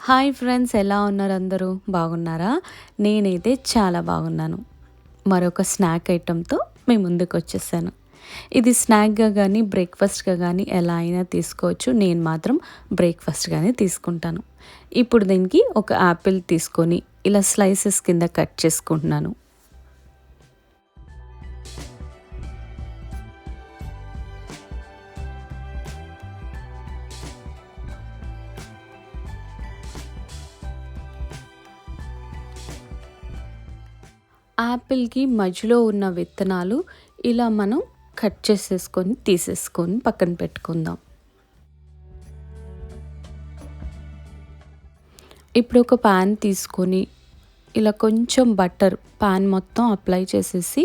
Hi friends, ఎలా ఉన్నారు అందరూ? బాగున్నారా? నేనైతే చాలా బాగున్నాను. మరొక స్నాక్ ఐటెంతో మీ ముందుకు వచ్చేసాను. ఇది స్నాక్‌గా గానీ, బ్రేక్‌ఫాస్ట్‌గా గానీ ఎలా అయినా తీసుకోవచ్చు. నేను మాత్రం బ్రేక్‌ఫాస్ట్‌గానే తీసుకుంటాను. ఇప్పుడు దీనికి ఒక యాపిల్ తీసుకొని ఇలా స్లైసెస్ కింద కట్ చేసుకుంటున్నాను. యాపిల్‌కి మధ్యలో ఉన్న విత్తనాలు ఇలా మనం కట్ చేసేసుకొని, తీసేసుకొని పక్కన పెట్టుకుందాం. ఇప్పుడు ఒక పాన్ తీసుకొని ఇలా కొంచెం బటర్ పాన్ మొత్తం అప్లై చేసేసి,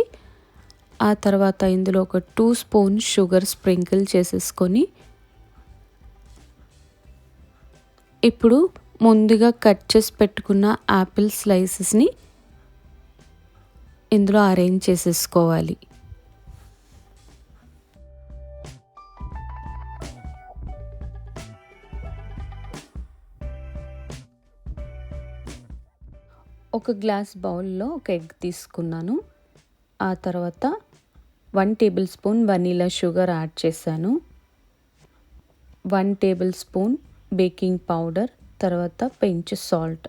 ఆ తర్వాత ఇందులో ఒక 2 స్పూన్ షుగర్ స్ప్రింకిల్ చేసేసుకొని, ఇప్పుడు ముందుగా కట్ చేసి పెట్టుకున్న యాపిల్ స్లైసెస్ని ఇందులో అరేంజ్ చేసేసుకోవాలి. ఒక గ్లాస్ బౌల్లో ఒక ఎగ్ తీసుకున్నాను. ఆ తర్వాత 1 table spoon vanilla sugar add చేశాను. 1 టేబుల్ స్పూన్ బేకింగ్ పౌడర్, తర్వాత పెంచ్ సాల్ట్.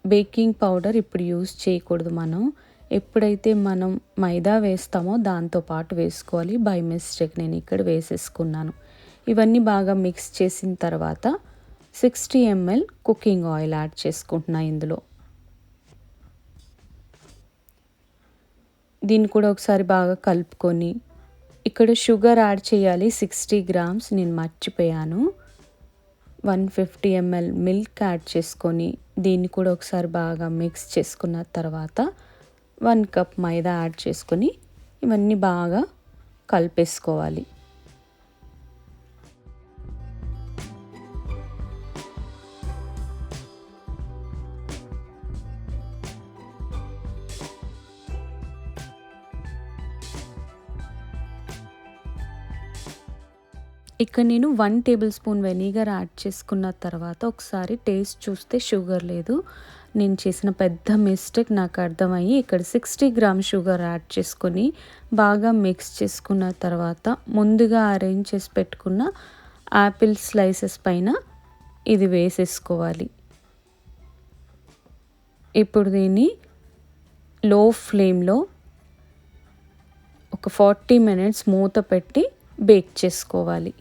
బేకింగ్ పౌడర్ ఇప్పుడు యూస్ చేయకూడదు మనం. ఎప్పుడైతే మనం మైదా వేస్తామో దాంతోపాటు వేసుకోవాలి. బై మిస్టేక్ నేను ఇక్కడ వేసేసుకున్నాను. ఇవన్నీ బాగా మిక్స్ చేసిన తర్వాత 60 ml కుకింగ్ ఆయిల్ యాడ్ చేసుకుంటున్నా ఇందులో. దీన్ని కూడా ఒకసారి బాగా కలుపుకొని, ఇక్కడ షుగర్ యాడ్ చేయాలి 60 గ్రామ్స్, నేను మర్చిపోయాను. 150 ml మిల్క్ యాడ్ చేసుకొని దీన్ని కూడా ఒకసారి బాగా మిక్స్ చేసుకున్న తర్వాత 1 కప్ మైదా యాడ్ చేసుకొని ఇవన్నీ బాగా కలిపేసుకోవాలి. ఇక్కడ నేను 1 టేబుల్ స్పూన్ వెనిగర్ యాడ్ చేసుకున్న తర్వాత ఒకసారి టేస్ట్ చూస్తే షుగర్ లేదు. నేను చేసిన పెద్ద మిస్టేక్ నాకు అర్థమయ్యి ఇక్కడ 60 గ్రామ్ షుగర్ యాడ్ చేసుకొని బాగా మిక్స్ చేసుకున్న తర్వాత ముందుగా అరేంజ్ చేసి పెట్టుకున్న యాపిల్ స్లైసెస్ పైన ఇది వేసేసుకోవాలి. ఇప్పుడు దీన్ని లో ఫ్లేమ్లో ఒక 40 మినిట్స్ మూత పెట్టి బేక్ చేసుకోవాలి.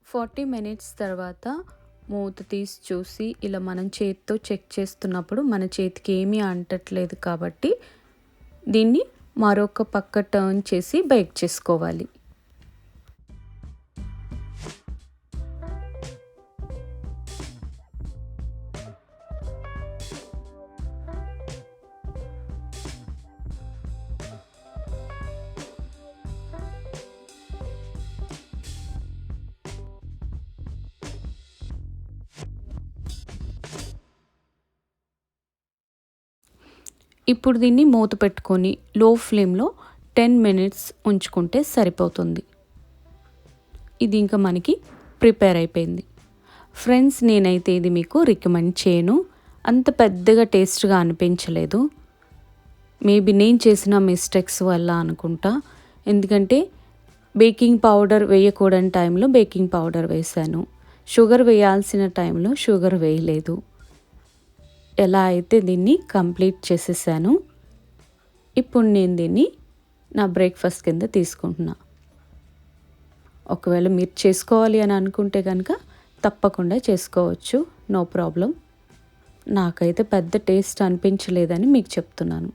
ఫార్టీ మినిట్స్ తర్వాత మూత తీసి చూసి ఇలా మనం చేతితో చెక్ చేస్తున్నప్పుడు మన చేతికి ఏమీ అంటట్లేదు కాబట్టి దీన్ని మరొక పక్క టర్న్ చేసి బేక్ చేసుకోవాలి. ఇప్పుడు దీన్ని మూత పెట్టుకొని లో ఫ్లేమ్లో 10 మినిట్స్ ఉంచుకుంటే సరిపోతుంది. ఇది ఇంకా మనకి ప్రిపేర్ అయిపోయింది. ఫ్రెండ్స్, నేనైతే ఇది మీకు రికమెండ్ చేయను. అంత పెద్దగా టేస్ట్గా అనిపించలేదు. మేబీ నేను చేసిన మిస్టేక్స్ వల్ల అనుకుంటా. ఎందుకంటే బేకింగ్ పౌడర్ వేయకూడని టైంలో బేకింగ్ పౌడర్ వేశాను. షుగర్ వేయాల్సిన టైంలో షుగర్ వేయలేదు. ఎలా అయితే దీన్ని కంప్లీట్ చేసేసాను. ఇప్పుడు నేను దీన్ని నా బ్రేక్ఫాస్ట్ కింద తీసుకుంటున్నా. ఒకవేళ మీరు చేసుకోవాలి అని అనుకుంటే కనుక తప్పకుండా చేసుకోవచ్చు, నో ప్రాబ్లం. నాకైతే పెద్ద టేస్ట్ అనిపించలేదని మీకు చెప్తున్నాను.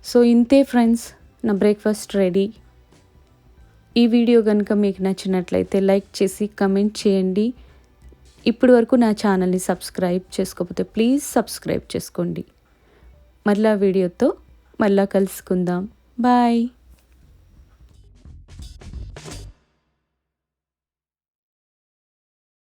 సో ఇంతే ఫ్రెండ్స్, నా బ్రేక్ఫాస్ట్ రెడీ. ఈ వీడియో కనుక మీకు నచ్చినట్లయితే లైక్ చేసి కమెంట్ చేయండి. ఇప్పటి వరకు నా ఛానల్ని సబ్స్క్రైబ్ చేసుకోకపోతే ప్లీజ్ సబ్స్క్రైబ్ చేసుకోండి. మళ్ళా వీడియోతో మళ్ళా కలుసుకుందాం. బాయ్.